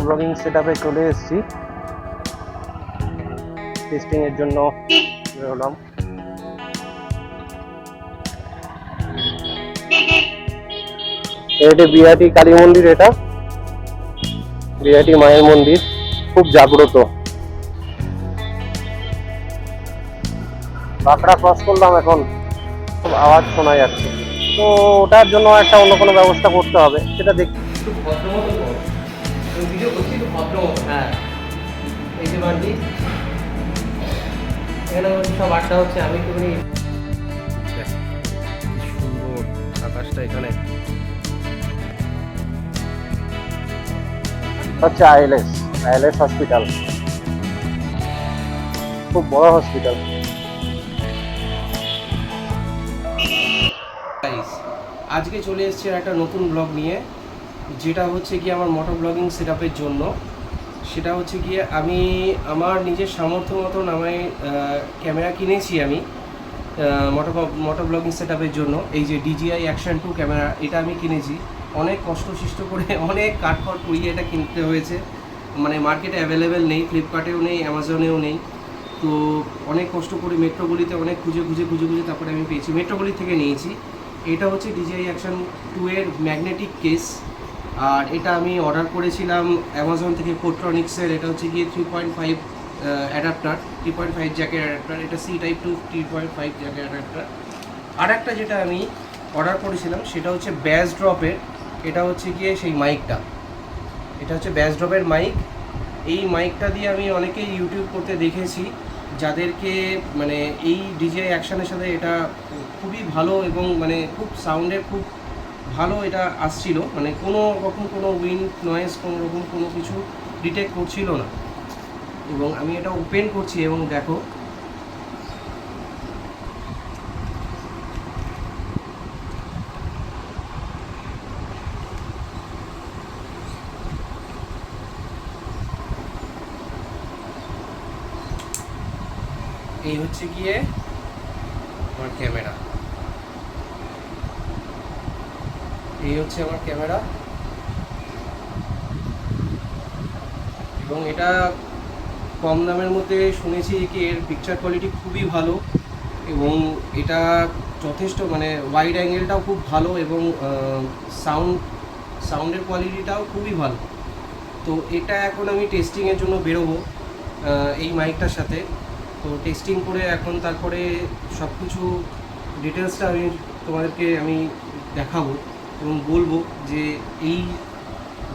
Blogging সেটআপে চলে এসেছি testing এর জন্য বেরোলাম। এটা বিরাটি কালী মন্দির, এটা বিরাটি মায়ের মন্দির, খুব জাগ্রত। বাঁকড়া ক্রস করলাম, এখন খুব আওয়াজ শোনা যাচ্ছে, তো ওটার জন্য একটা অন্য কোনো ব্যবস্থা করতে হবে, সেটা দেখি। একটু ভদ্র মতো কর, আমি ভিডিও করছি, একটু ভদ্র মতো। হ্যাঁ, এই যে বাড়ি এখানে হচ্ছে সব আড্ডা হচ্ছে, আমি একটুখানি সুন্দর আকাশটা এখানে হচ্ছে আইএলএস হসপিটাল, খুব বড় হসপিটাল। আজকে চলে এসেছে একটা নতুন ব্লগ নিয়ে, যেটা হচ্ছে কি আমার মোটর ব্লগিং সেটআপের জন্য। সেটা হচ্ছে গিয়ে আমি আমার নিজের সামর্থ্য মতন আমি ক্যামেরা কিনেছি আমি মোটর ব্লগিং সেটআপের জন্য। এই যে DJI Action 2 ক্যামেরা, এটা আমি কিনেছি অনেক কষ্টসিষ্ট করে, অনেক কাঠখড় পুড়িয়ে এটা কিনতে হয়েছে। মানে মার্কেটে অ্যাভেলেবেল নেই, ফ্লিপকার্টেও নেই, অ্যামাজনেও নেই। তো অনেক কষ্ট করে মেট্রোগুলিতে অনেক খুঁজে তারপরে আমি পেয়েছি, মেট্রোগুলি থেকে নিয়েছি। এটা হচ্ছে DJI Action 2 এর ম্যাগনেটিক কেস, আর এটা আমি অর্ডার করেছিলাম অ্যামাজন থেকে, পোট্রনিক্সের। এটা হচ্ছে গিয়ে 3.5 অ্যাডাপ্টার, 3.5 জ্যাকের অ্যাডাপ্টার, এটা C টাইপ টু 3.5 জ্যাকের অ্যাডাপ্টার। আর একটা যেটা আমি অর্ডার করেছিলাম সেটা হচ্ছে ব্যাস ড্রপের, এটা হচ্ছে গিয়ে সেই মাইকটা, এটা হচ্ছে ব্যাস ড্রপের মাইক। এই মাইকটা দিয়ে আমি অনেকেই ইউটিউব করতে দেখেছি, যাদেরকে মানে এই DJI অ্যাকশনের সাথে এটা খুবই ভালো, এবং মানে খুব সাউন্ডের খুব ভালো এটা আসছিল, মানে কোনো রকম কোনো উইন্ড নয়েজ কোনো রকম কোনো কিছু ডিটেক্ট করছিল না। এবং আমি এটা ওপেন করছি এবং দেখো, এই হচ্ছে গিয়ে আমার ক্যামেরা, এই হচ্ছে আমার ক্যামেরা। এবং এটা কম দামের মধ্যে শুনেছি কি এর পিকচার কোয়ালিটি খুবই ভালো, এবং এটা যথেষ্ট মানে ওয়াইড অ্যাঙ্গেলটাও খুব ভালো, এবং সাউন্ডের কোয়ালিটিটাও খুবই ভালো। তো এটা এখন আমি টেস্টিংয়ের জন্য বেরোবো এই মাইকটার সাথে। তো টেস্টিং করে এখন তারপরে সব কিছু ডিটেলসটা আমি তোমাদেরকে আমি দেখাবো এবং বলবো যে এই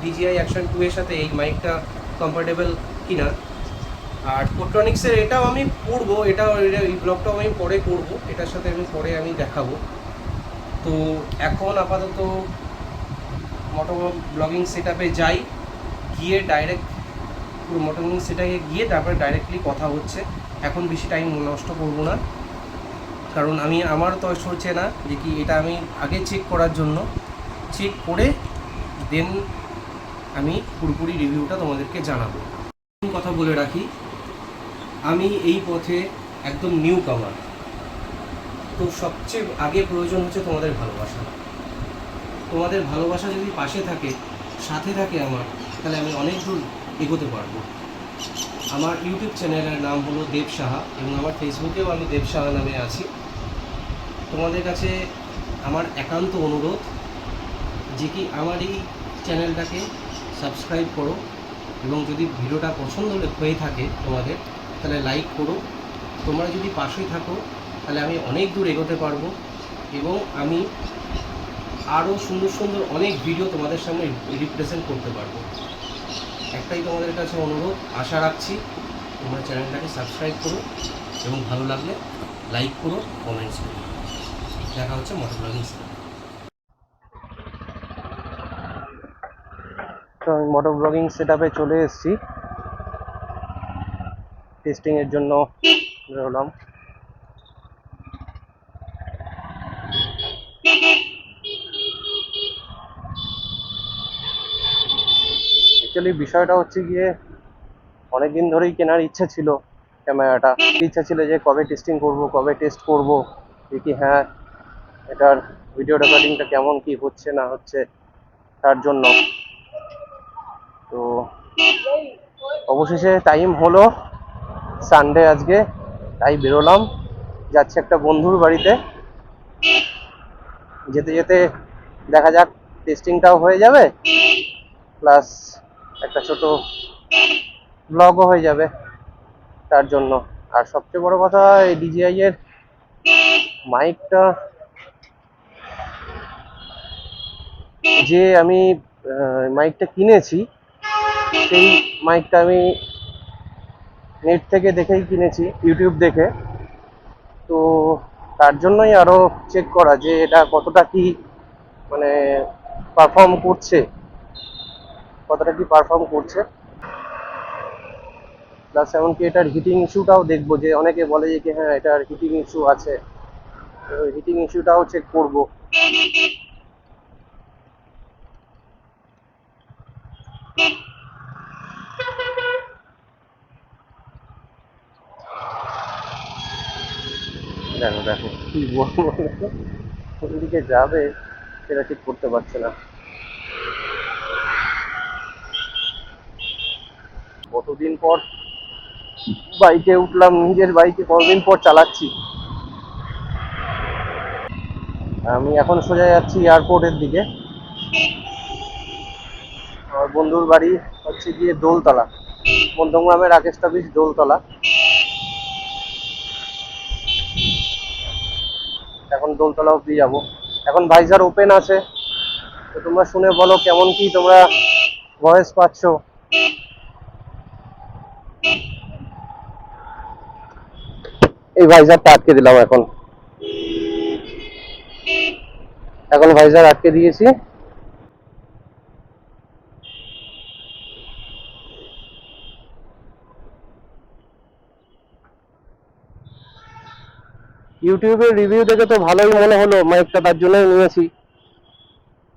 DJI Action 2 এর সাথে এই মাইকটা কমফোর্টেবল কিনা। আর পোট্রনিক্সের এটাও আমি করবো, এই ব্লগটাও আমি পরে করব, এটার সাথে আমি পরে আমি দেখাবো। তো এখন আপাতত মোটর ব্লগিং সেটআপে যাই, গিয়ে ডাইরেক্ট পুরো মোটর ব্লগিং সেটআপে গিয়ে তারপরে ডাইরেক্টলি কথা হচ্ছে। এখন বেশি টাইম নষ্ট করব না, কারণ আমার তো হচ্ছে না যে কি এটা আমি আগে চেক করার জন্য, চেক করে দেন আমি পুরোপুরি রিভিউটা তোমাদেরকে জানাবো। কথা বলে রাখি, আমি এই পথে একদম নিউ কামার। তো সবচেয়ে আগে প্রয়োজন হচ্ছে তোমাদের ভালোবাসা। তোমাদের ভালোবাসা যদি পাশে থাকে, সাথে থাকে আমার, তাহলে আমি অনেক দূর এগোতে পারবো। আমার ইউটিউব চ্যানেলের নাম হলো দেব সাহা, এবং আমার ফেসবুকেও আমি দেব সাহা নামে আছি। তোমাদের কাছে আমার একান্ত অনুরোধ যে কি আমার এই চ্যানেলটাকে সাবস্ক্রাইব করো, এবং যদি ভিডিওটা পছন্দ হয়ে থাকে তোমাদের, তাহলে লাইক করো। তোমরা যদি পাশেই থাকো তাহলে আমি অনেক দূর এগোতে পারবো, এবং আমি আরও সুন্দর সুন্দর অনেক ভিডিও তোমাদের সামনে রিপ্রেজেন্ট করতে পারবো। একটাই তোমাদের কাছে অনুরোধ, আশা রাখছি তোমরা চ্যানেলটাকে সাবস্ক্রাইব করো, এবং ভালো লাগলে লাইক করো, কমেন্টস করো। দেখা হচ্ছে মোটর ব্লগিং সেটআপে। তো আমি মোটর ব্লগিং সেটআপে চলে এসেছি টেস্টিং এর জন্য বেরোলাম। অ্যাকচুয়ালি বিষয়টা হচ্ছে গিয়ে অনেকদিন ধরেই কেনার ইচ্ছা ছিল ক্যামেরাটা, ইচ্ছা ছিল যে কবে টেস্টিং করব, কবে টেস্ট করব, দেখি হ্যাঁ এটার ভিডিও রেকর্ডিংটা কেমন কি হচ্ছে না হচ্ছে, তার জন্য। তো অবশেষে টাইম হলো, সানডে আজকে, তাই বেরোলাম, যাচ্ছে একটা বন্ধুর বাড়িতে। যেতে যেতে দেখা যাক, টেস্টিংটাও হয়ে যাবে, প্লাস একটা ছোট ব্লগও হয়ে যাবে তার জন্য। আর সবচেয়ে বড় কথা, এই ডিজিআই এর মাইকটা যে আমি মাইকটা কিনেছি, সেই মাইকটা আমি নেট থেকে দেখেই কিনেছি, ইউটিউব দেখে। তো তার জন্যই আরো চেক করা যে এটা কতটা কি মানে পারফর্ম করছে, প্লাস এমনকি এটার হিটিং ইস্যুটাও দেখবো, যে অনেকে বলে যে কি হ্যাঁ এটার হিটিং ইস্যু আছে, হিটিং ইস্যুটাও চেক করব। দেখো দেখো কি বলবো, কোন দিকে যাবে সেটা ঠিক করতে পারছে না। কতদিন পর বাইকে উঠলাম, নিজের বাইকে কতদিন পর চালাচ্ছি। আমি এখন সোজা যাচ্ছি এয়ারপোর্টের দিকে। আমার বন্ধুর বাড়ি হচ্ছে গিয়ে দোলতলা, মধ্যমগ্রামের রাকেশ টাফিস দোলতলা। এখন দোলতলা অব্দি যাবো। এখন ভাইজার ওপেন আছে, তো তোমরা শুনে বলো কেমন কি তোমরা ভয়েস পাচ্ছ। এই ভাইজারটা আটকে দিলাম, এখন এখন ভাইজার আটকে দিয়েছি। ইউটিউবের রিভিউ দেখে তো ভালোই মনে হলো মাইকটা, তার জন্যই নিয়েছি।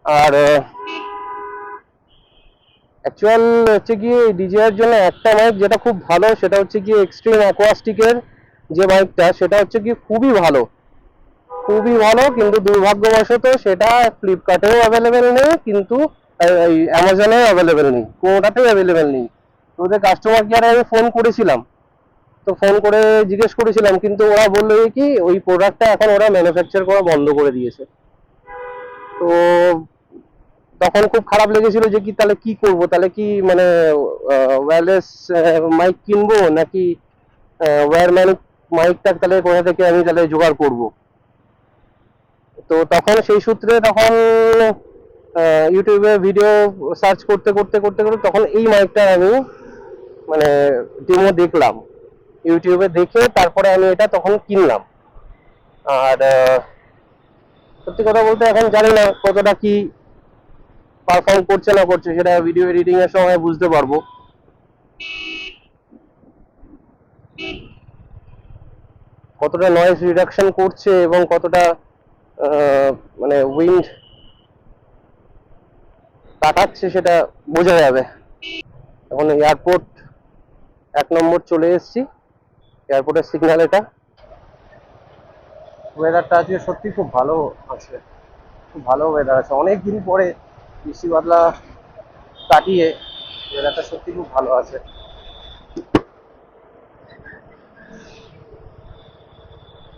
আর অ্যাকচুয়াল হচ্ছে গিয়ে ডিজের জন্য একটা মাইক যেটা খুব ভালো, সেটা হচ্ছে গিয়ে এক্সট্রিম অ্যাকোয়াস্টিকের যে মাইকটা, সেটা হচ্ছে কি খুবই ভালো, খুবই ভালো। কিন্তু দুর্ভাগ্যবশত সেটা ফ্লিপকার্টেও অ্যাভেলেবেল নেই, কিন্তু এই অ্যামাজনেও অ্যাভেলেবেল নেই, কোনোটাতেই অ্যাভেলেবেল নেই। তো ওদের কাস্টমার কেয়ারে আমি ফোন করেছিলাম, তো ফোন করে জিজ্ঞেস করেছিলাম, কিন্তু ওরা বললো কি ওই প্রোডাক্টটা এখন ওরা ম্যানুফ্যাকচার করা বন্ধ করে দিয়েছে। তো তখন খুব খারাপ লেগেছিল যে কি তাহলে কি করব, তাহলে কি মানে ওয়্যারলেস মাইক কিনবো নাকি ওয়্যার মাইকটা তাহলে কোথা থেকে আমি তাহলে জোগাড় করব। তো তখন সেই সূত্রে তখন ইউটিউবে ভিডিও সার্চ করতে করতে করতে করতে তখন এই মাইকটা আমি মানে ডেমো দেখলাম, ইউটিউবে দেখে তারপরে আমি এটা তখন কিনলাম। আর সত্যি কথা বলতে এখন জানি না কতটা কি পারফর্ম করছে না করছে, সেটা ভিডিও এডিটিং এর সময় বুঝতে পারবো। কতটা নয়েজ রিডাকশন করছে এবং কতটা মানে উইন্ড কাটাচ্ছে সেটা বোঝা যাবে। এখন এয়ারপোর্ট 1 নম্বর চলে এসেছি, এয়ারপোর্টের সিগন্যাল এটা। ওয়েদারটা আজকে সত্যি খুব ভালো আছে, খুব ভালো ওয়েদার আছে, অনেক দিন পরে বৃষ্টি বাদলা কাটিয়ে ওয়েদারটা সত্যি খুব ভালো আছে।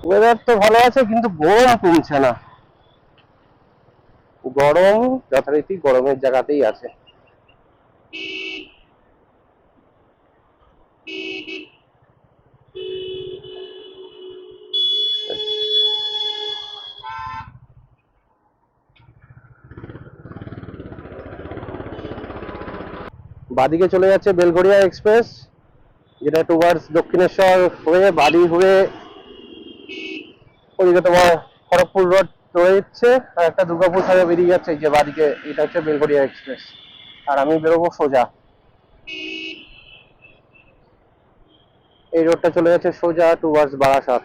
ওয়েদার তো ভালো আছে, কিন্তু গরম কমছে না, গরম যথারীতি গরমের জায়গাতেই আছে। বাদিকে চলে যাচ্ছে বেলঘড়িয়া এক্সপ্রেস, যেটা টুয়ার্ডস দক্ষিণেশ্বর হয়ে বাদি হয়ে ওইদিকে তোমার খড়গপুর রোড রয়েছে, আর একটা দুর্গাপুর সাইডে বেরিয়ে যাচ্ছে, যে বাদিকে এটা হচ্ছে বেলঘড়িয়া এক্সপ্রেস। আর আমি বেরোবো সোজা, এই রোডটা চলে যাচ্ছে সোজা টুয়ার্ডস বারাসাত,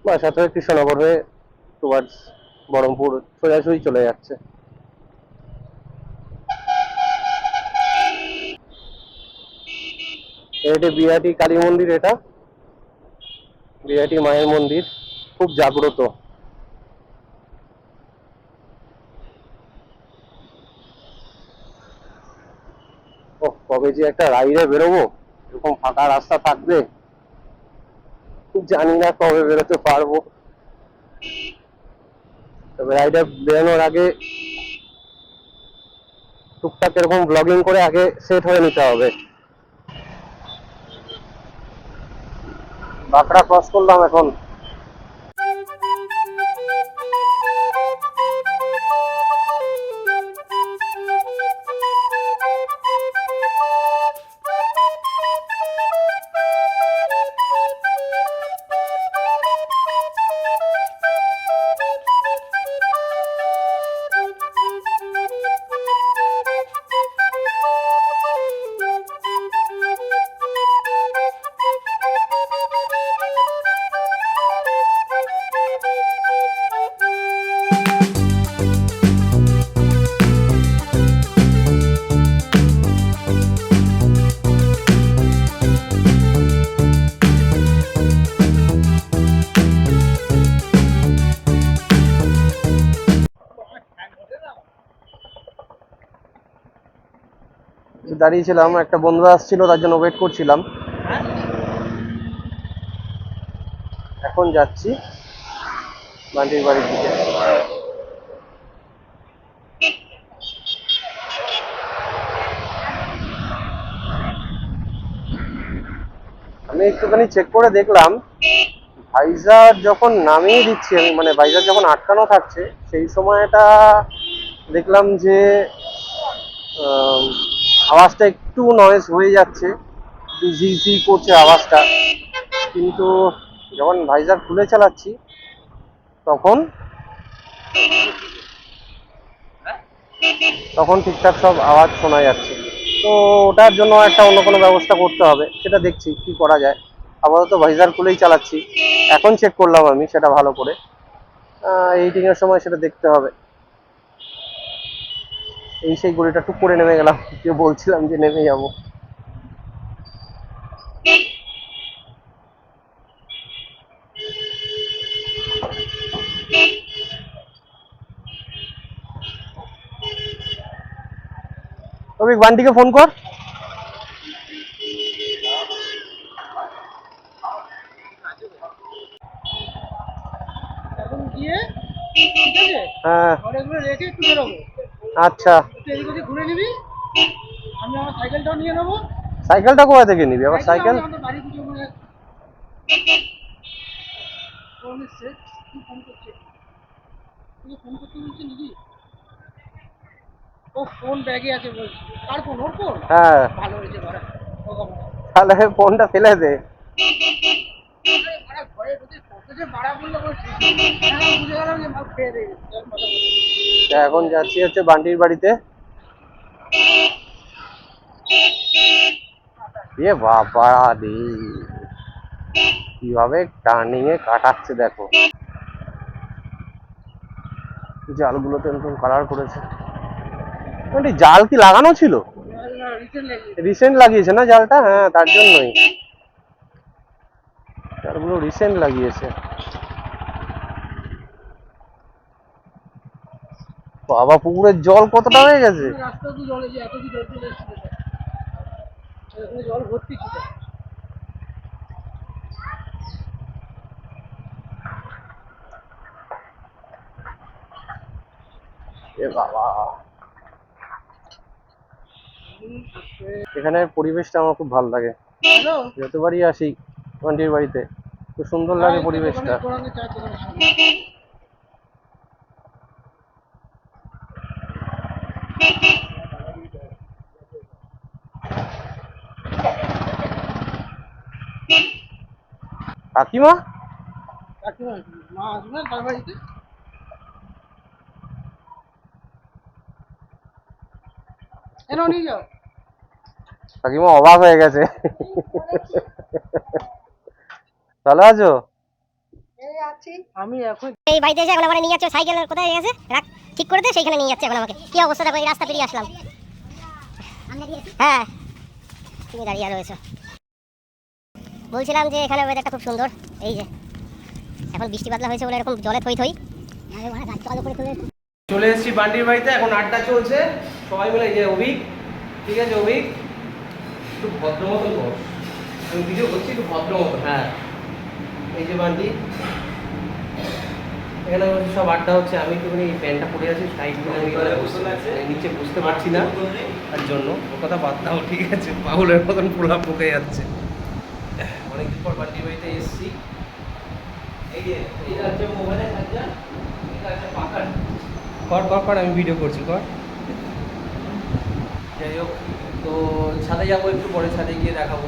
বারাসাত হয়ে কৃষ্ণনগর হয়ে টুয়ার্ডস বহরমপুর সোজাসুজি চলে যাচ্ছে। এটা বিরাটি কালী মন্দির, এটা বিরাটি মায়ের মন্দির, খুব জাগ্রত। ও, কবে যে একটা রাইডে বেরোবো, এরকম ফাঁকা রাস্তা থাকবে, জানি না কবে বেরোতে পারবো। তবে রাইডে বেরোনোর আগে টুকটাক এরকম ব্লগিং করে আগে সেট হয়ে নিতে হবে। বাঁকড়া ক্রস করলাম এখন। দাঁড়িয়েছিলাম, একটা বন্ধু আসছিল, তার জন্য ওয়েট করছিলাম। এখন যাচ্ছি বান্টির বাড়ির দিকে। আমি একটুখানি চেক করে দেখলাম, ভাইজার যখন নামিয়ে দিচ্ছি আমি, মানে ভাইজার যখন আটকানো থাকছে সেই সময়টা দেখলাম যে আহ, আওয়াজটা একটু নয়েজ হয়ে যাচ্ছে, একটু ঝি ঝি করছে আওয়াজটা। কিন্তু যখন ভাইজার খুলে চালাচ্ছি তখন তখন ঠিকঠাক সব আওয়াজ শোনা যাচ্ছে। তো ওটার জন্য একটা অন্য কোনো ব্যবস্থা করতে হবে, সেটা দেখছি কি করা যায়। আপাতত ভাইজার খুলেই চালাচ্ছি। এখন চেক করলাম আমি সেটা ভালো করে, এইটিং এর সময় সেটা দেখতে হবে। এই সেই গড়িটা টুক করে নেমে গেলাম, যে বলছিলাম যে নেমে যাব। তবে বান্টিকে ফোন কর। এখন গিয়ে ঠিক আছে হ্যাঁ ঘরেগুলো রেখে একটু বেরোবো, আচ্ছা। একটু এদিক ওদিক ঘুরে নিবি, আমি আমার সাইকেলটাও নিয়ে নেবো। সাইকেলটা কোথা থেকে নিবি আবার? সাইকেল আমাদের বাড়ি পুজো মানে ফোন এসছে, কি ফোন করছে, তুই ফোন করতে বলছে নাকি? ও ফোন ব্যাগে আছে বলছি। কার ফোন? ওর ফোন? হ্যাঁ, ভালো হয়েছে ঘরে ও বাবা। তাহলে ফোনটা ফেলে দে। আরে বাড়া ঘরে ঢুকে কত যে বাড়া বললো বলছি, হ্যাঁ বুঝে গেলাম যে মাল খেয়ে দিয়ে গেছে কথা বলে। তা এখন যাচ্ছি হচ্ছে বান্টির বাড়িতে। এ বাবা রে, কিভাবে টার্নিং এ কাটাচ্ছে দেখো। জালগুলোতে এরকম কালার করেছে। ওই জাল কি লাগানো ছিল? রিসেন্ট লাগিয়েছে না জালটা? হ্যাঁ, তার জন্যই জালগুলো রিসেন্ট লাগিয়েছে। বাবা, পুকুরের জল কতটা হয়ে গেছে! রাস্তা তো জলে যে এত কি জল চলে এসেছিল, এখানে জল ভর্তি ছিল। এ বাবা, এখানে পরিবেশটা আমার খুব ভালো লাগে। হ্যালো যতবারই আসি বান্টির বাড়িতে, খুব সুন্দর লাগে পরিবেশটা। দোকানে চায়ের দোকানের সামনে। কাকিমা? কাকিমা মা আসবে তার বাড়িতে, এনো নিয়ে যাও। কাকিমা অবাক হয়ে গেছে। ভালো আছো? আমি এখন এই বাড়িতে এসে এখন আমার নিয়ে যাচ্ছে সাইকেল কোথায় গেছে রাখ ঠিক করে দে, সেইখানে নিয়ে যাচ্ছে এখন আমাকে। কি অবস্থা দেখো, এই রাস্তা পেরিয়ে আসলাম। হ্যাঁ, তুমি দাঁড়িয়ে রয়েছো। বলছিলাম যে এখানে ওয়েদারটা খুব সুন্দর। এই যে এখন বৃষ্টি বাদলা হয়েছে বলে এরকম জলে থই থই। চলে এসেছি বান্টির বাড়িতে, এখন আড্ডা চলছে সবাই মিলে। এই যে অভিক, ঠিক আছে অভিক, একটু ভদ্র মতন কর, আমি ভিডিও করছি, একটু ভদ্র মতন। হ্যাঁ, এই যে বান্টি, এখানে সব আড্ডা হচ্ছে। আমি একটুখানি প্যান্টটা পরে আছি, টাইট করে আমি নিচে বুঝতে পারছি না, তার জন্য ও কথা বাদ দাও, ঠিক আছে? পাগলের মতন প্রলাপ বকে যাচ্ছে। অনেকদিন পর বান্টির বাড়িতে এসেছি। এই যে এটা হচ্ছে মোবাইলের চার্জার, এটা হচ্ছে পাখার। কর আমি ভিডিও করছি, কর। যাই হোক, তো ছাদে যাবো একটু পরে, ছাদে গিয়ে দেখাবো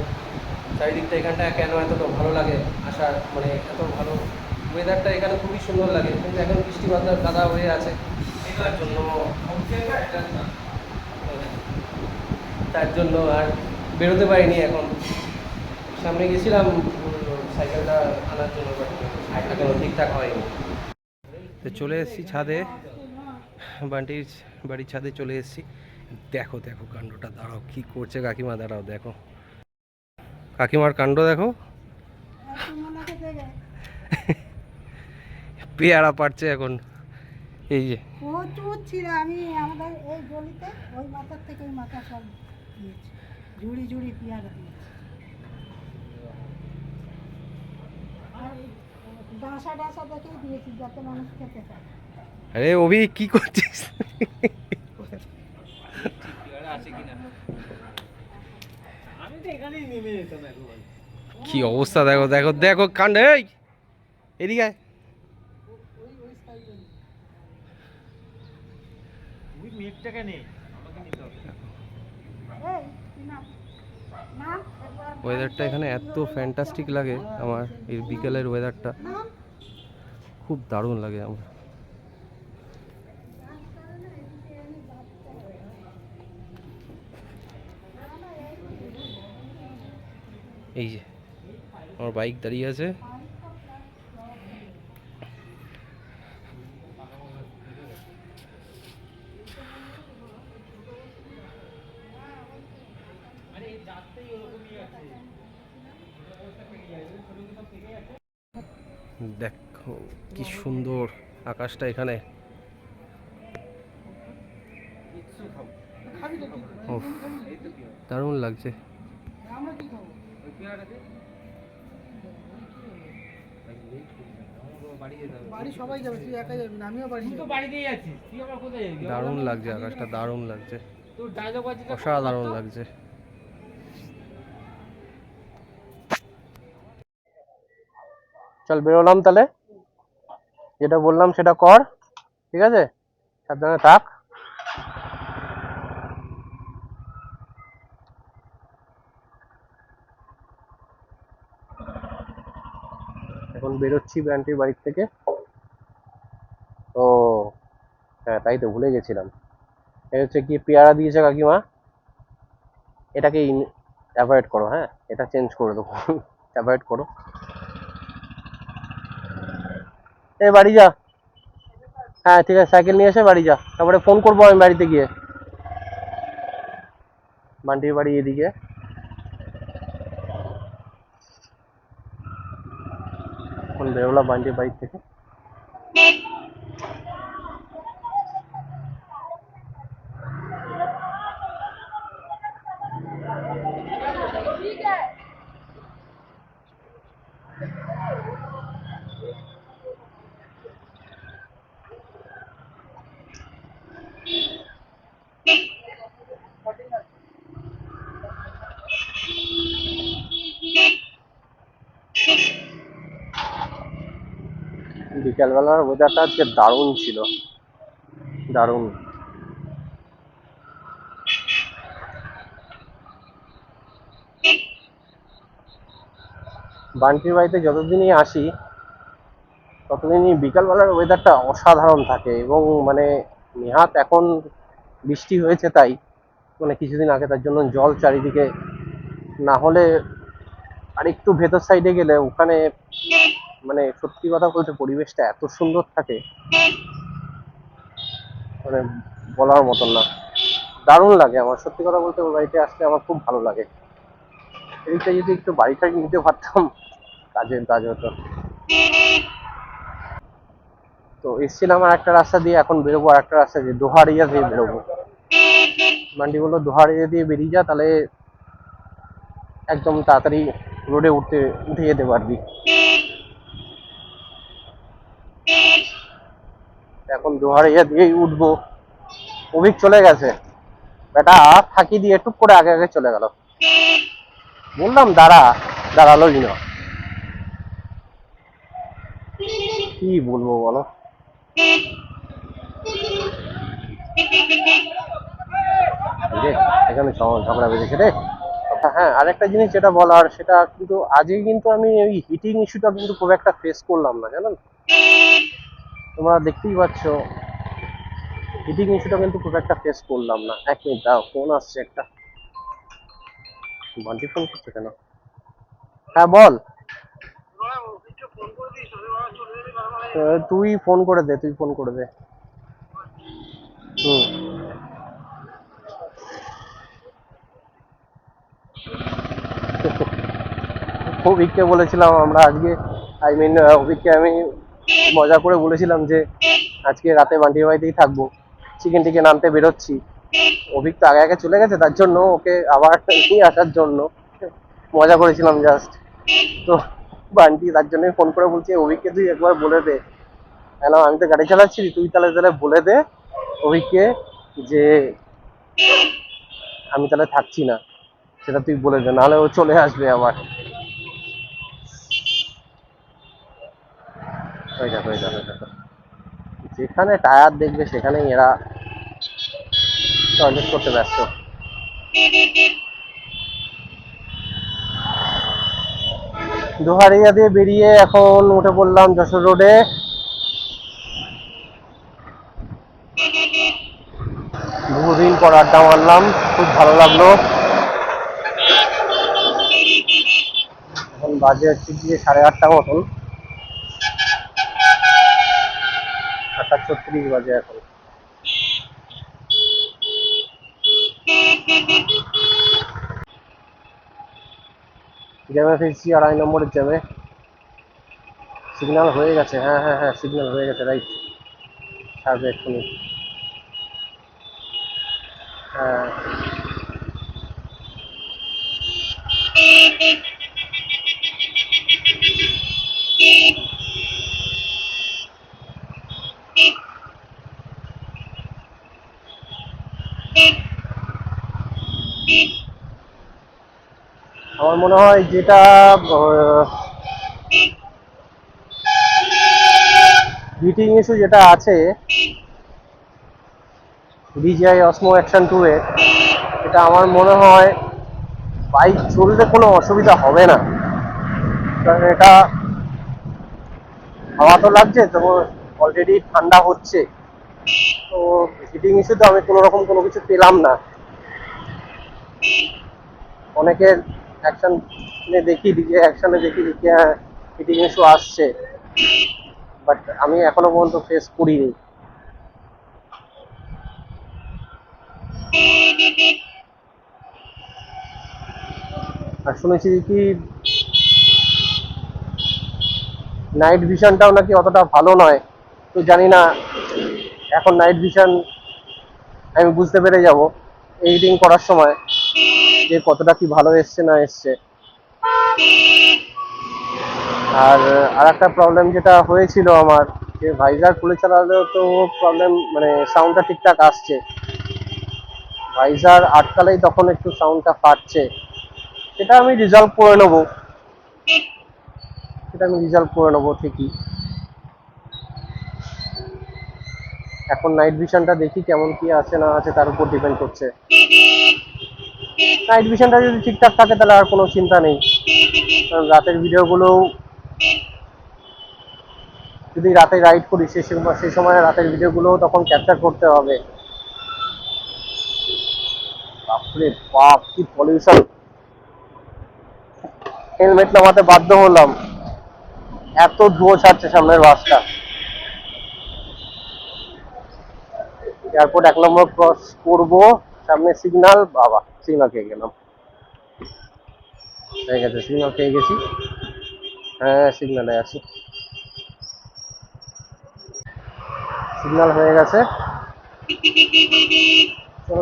চারিদিকটা, এখানটা কেন এত ভালো লাগে আসার, মানে এত ভালো ওয়েদারটা এখানে খুবই সুন্দর লাগে। কিন্তু এখন বৃষ্টি বাদলা কাদা হয়ে আছে, তার জন্য আর বেরোতে পারিনি। এখন সামনে গেছিলাম সাইকেলটা আনার জন্য, এখনো ঠিকঠাক হয়নি। তো চলে এসেছি ছাদে, বান্টির বাড়ির ছাদে চলে এসেছি। দেখো দেখো কাণ্ডটা, দাঁড়াও কি করছে কাকিমা, দাঁড়াও দেখো কাকিমার কাণ্ড দেখো। পেয়ারা পাড়ছে এখন, এই যে প্রচুর ছিল। আমি আমাদের এই গলিতে ওই মাথার থেকে ওই মাথা সব দিয়েছি, ঝুড়ি ঝুড়ি পেয়ারা দিয়েছি। আর ডাঁসা ডাঁসা দেখেই দিয়েছি যাতে মানুষ খেতে পারে। আরে অভি কি করছিস? কি অবস্থা দেখো দেখো দেখো কাণ্ড। এই এদিকে আয়। ওয়েদারটা এখানে এত ফ্যান্টাস্টিক লাগে আমার, এই বিকেলের ওয়েদারটা খুব দারুণ লাগে আমার। এই যে আমার বাইক দাঁড়িয়ে আছে, দেখো কি সুন্দর আকাশটা এখানে। উফ, দারুণ লাগছে। দারুণ লাগছে আকাশটা, দারুণ লাগছে, অসাধারণ লাগছে। চল বেরোলাম তাহলে, যেটা বললাম সেটা কর, ঠিক আছে? সাবধানে থাক। এখন বেরোচ্ছি ব্যান্টির বাড়ির থেকে। ও হ্যাঁ, তাই তো ভুলে গেছিলাম। এটা হচ্ছে কি, পেয়ারা দিয়েছে কাকিমা, এটাকে অ্যাভয়েড করো। হ্যাঁ, এটা চেঞ্জ করে দেবো, অ্যাভয়েড করো। এ বাড়ি যা। হ্যাঁ ঠিক আছে, সাইকেল নিয়ে এসে বাড়ি যা, তারপরে ফোন করবো আমি বাড়িতে গিয়ে। বান্টির বাড়ি এদিকে। এখন বেরোলাম বান্টির বাড়ি থেকে। বিকালবেলার ওয়েদারটা আজকে দারুণ ছিল, দারুণ। বান্টির বাড়িতে যতদিনই আসি ততদিনই বিকালবেলার ওয়েদারটা অসাধারণ থাকে, এবং মানে নেহাত এখন বৃষ্টি হয়েছে তাই, মানে কিছুদিন আগে, তার জন্য জল চারিদিকে। না হলে আর একটু ভেতর সাইডে গেলে ওখানে মানে সত্যি কথা বলতে পরিবেশটা এত সুন্দর থাকে, মানে বলার মতন না, দারুণ লাগে আমার। সত্যি কথা বলতে ওই বাড়িতে আসলে আমার খুব ভালো লাগে। এইটা যদি একটু বাড়িটা নিতে পারতাম, কাজের কাজ হতো। তো এসছিলাম আর একটা রাস্তা দিয়ে, এখন বেরোবো আর একটা রাস্তা দিয়ে, দোহারিয়া দিয়ে বেরোবো। মান্ডি বললো দোহারিয়া দিয়ে বেরিয়ে যা, তাহলে একদম তাড়াতাড়ি রোডে উঠে যেতে পারবি। এখন দোহারিয়া দিয়েই উঠবো। অভিক চলে গেছে, বেটা ফাঁকি দিয়ে টুক করে আগে আগে চলে গেল। বললাম দাঁড়ালোই না। কি বলবো বলো। রে, এখানে ঝগড়া বেঁধেছে রে। হ্যাঁ, আরেকটা জিনিস যেটা বলার, সেটা কিন্তু আজকে কিন্তু আমি ওই হিটিং ইস্যুটা কিন্তু খুব একটা ফেস করলাম না, জানো। তোমরা দেখতেই পাচ্ছ হিটিং ইস্যুটা কিন্তু খুব একটা ফেস করলাম না। 1 মিনিট দাও, ফোন আসছে একটা। বান্টি ফোন করছে কেন? হ্যাঁ বল। তুই ফোন করে দে, হুম। অভিককে বলেছিলাম আমরা আজকে, অভিককে আমি মজা করে বলেছিলাম যে আজকে রাতে বান্টির বাড়িতেই থাকবো, চিকেন টিকেন আনতে বেরোচ্ছি। অভিক তো আগে আগে চলে গেছে, তার জন্য ওকে আবার নিয়ে আসার জন্য মজা করেছিলাম জাস্ট। তো বান্টি তার জন্যই ফোন করে বলছে অভিককে তুই একবার বলে দে। আমি তো গাড়ি চালাচ্ছি, তুই তাহলে বলে দে অভিককে যে আমি তাহলে থাকছি না, সেটা তুই বলে দে, নাহলে ও চলে আসবে আবার। হয়ে যাবে। যেখানে টায়ার দেখবে সেখানেই এরা টয়লেট করতে ব্যস্ত। দোহারিয়া দিয়ে বেরিয়ে এখন উঠে পড়লাম যশোর রোডে। বহুদিন পর আড্ডা মারলাম, খুব ভালো লাগলো। এখন বাজে হচ্ছে গিয়ে 8:30 মতন, 8:36 বাজে এখন। জ্যামে ফেলছি, 2.5 নম্বরের জ্যামে। সিগন্যাল হয়ে গেছে, হ্যাঁ সিগন্যাল হয়ে গেছে, রাইট। ছাড়বে এক্ষুনি। হ্যাঁ, আমার মনে হয় যেটা হিটিং ইস্যু যেটা আছে DJI Osmo Action 2 এর, এটা আমার মনে হয় বাইক চলতে কোনো অসুবিধা হবে না। কারণ এটা হাওয়া তো লাগছে, তো অলরেডি ঠান্ডা হচ্ছে, তো হিটিং ইস্যু তো আমি কোনো রকম কোনো কিছু পেলাম না। অনেকের অ্যাকশনে দেখি, DJI অ্যাকশনে দেখি হিটিং ইস্যু আসছে, বাট আমি এখনো পর্যন্ত ফেস করিনি। আর শুনেছি কি নাইট ভিশনটাও নাকি অতটা ভালো নয়, তো জানি না এখন নাইট ভিশন আমি বুঝতে পেরে যাব এডিটিং করার সময় যে কতটা কি ভালো এসছে না এসছে। আর একটা প্রবলেম যেটা হয়েছিল আমার, যে ভাইজার খুলে চালালেও তো প্রবলেম, মানে সাউন্ডটা ঠিকঠাক আসছে, ভাইজার আটকালেই তখন একটু সাউন্ডটা ফাটছে। সেটা আমি রিজলভ করে নেবো ঠিকই। এখন নাইট ভিশনটা দেখি কেমন কি আছে না আছে, তার উপর ডিপেন্ড করছে। নাইট ভিশনটা যদি ঠিকঠাক থাকে তাহলে আর কোনো চিন্তা নেই, কারণ রাতের ভিডিওগুলো যদি রাতে রাইড করি সেই সময় রাতের ভিডিওগুলো তখন ক্যাপচার করতে হবে। বাপরে বাপ, কি পলিউশন! হেলমেট নামাতে বাধ্য হলাম, এত ধুয়ো ছাড়ছে সামনের বাসটা। এয়ারপোর্ট 1 নম্বর ক্রস করবো, সামনে সিগন্যাল, বাবা সিগন্যাল খেয়ে গেলাম। হয়ে গেছে, সিগন্যাল খেয়ে গেছি। হ্যাঁ, সিগন্যালে আছি, সিগন্যাল হয়ে গেছে।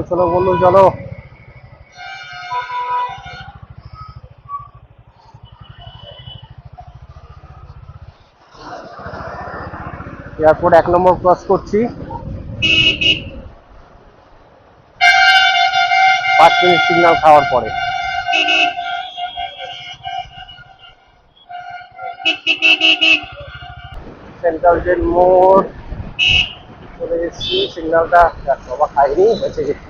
চলো বন্ধু, চলো। এয়ারপোর্ট 1 নম্বর ক্রস করছি, 5 মিনিট সিগন্যাল খাওয়ার পরে। সেন্ট্রাল জেল মোড় চলে এসেছি, সিগন্যালটা বাবা খাইনি, বেঁচে গেছি।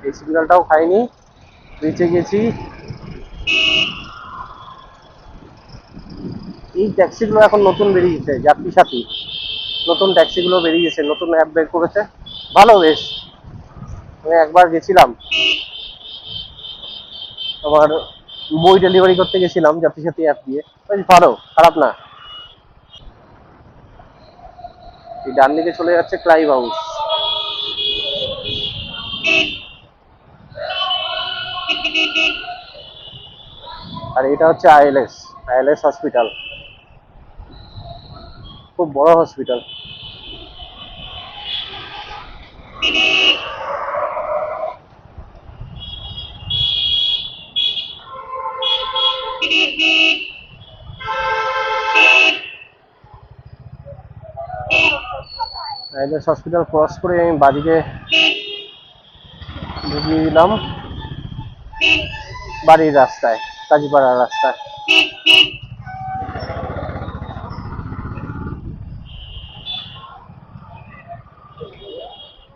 এই সিগন্যালটাও খাইনি, বেঁচে গেছি। এই ট্যাক্সিগুলো এখন নতুন বেরিয়েছে, যাত্রী সাথী নতুন ট্যাক্সিগুলো বেরিয়েছে, নতুন অ্যাপ বের করেছে, ভালো বেশ। আমি একবার গেছিলাম, আমার বই ডেলিভারি করতে গেছিলাম যাত্রী সাথী অ্যাপ দিয়ে, বেশ ভালো, খারাপ না। এই ডান দিকে চলে যাচ্ছে ক্লাইভ হাউস, আর এটা হচ্ছে আইএলএস হসপিটাল, খুব বড় হসপিটাল। আইএলএস হসপিটাল ক্রস করে আমি বাদিকে ঢুকিয়ে দিলাম বাড়ির রাস্তায়, কাজীপাড়ার রাস্তায়।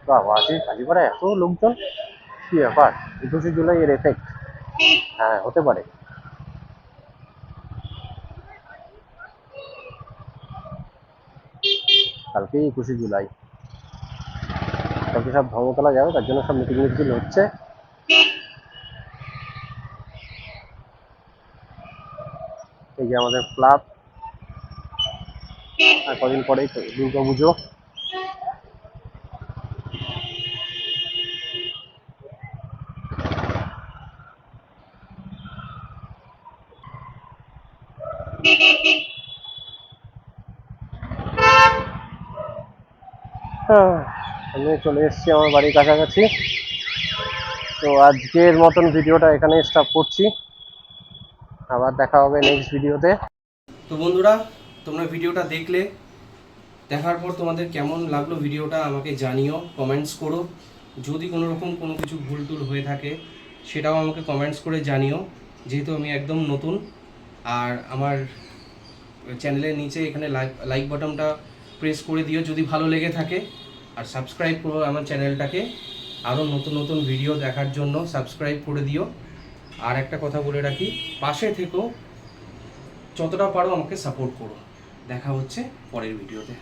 বাবা, আজকে কাজীপাড়ায় এত লোকজন, কি ব্যাপার? 21শে জুলাই এর এফেক্ট? হ্যাঁ, হতে পারে। কালকে 21শে জুলাই, কালকে সব ধর্মতলা যাবে, তার জন্য সব মিটিং মিছিল হচ্ছে। এই যে আমাদের ক্লাব, আর কদিন পরেই দুর্গা পুজো। আমি চলে এসেছি আমার বাড়ির কাছাকাছি। তো আজকের মতন ভিডিওটা এখানে স্টপ করছি, আবার দেখা হবে নেক্সট ভিডিওতে। তো বন্ধুরা, তোমরা ভিডিওটা দেখলে, দেখার পর তোমাদের কেমন লাগলো ভিডিওটা আমাকে জানিও, কমেন্টস করো। যদি কোনো রকম কোনো কিছু ভুল টুল হয়ে থাকে সেটাও আমাকে কমেন্টস করে জানিও, যেহেতু আমি একদম নতুন। আর আমার চ্যানেলের নিচে এখানে লাইক বাটনটা প্রেস করে দিও যদি ভালো লেগে থাকে, আর সাবস্ক্রাইব করো আমার চ্যানেলটাকে, আরও নতুন নতুন ভিডিও দেখার জন্য সাবস্ক্রাইব করে দিও। আর একটা কথা বলে রাখি, পাশে থেকো, যতটা পারো আমাকে সাপোর্ট করো। দেখা হচ্ছে পরের ভিডিওতে।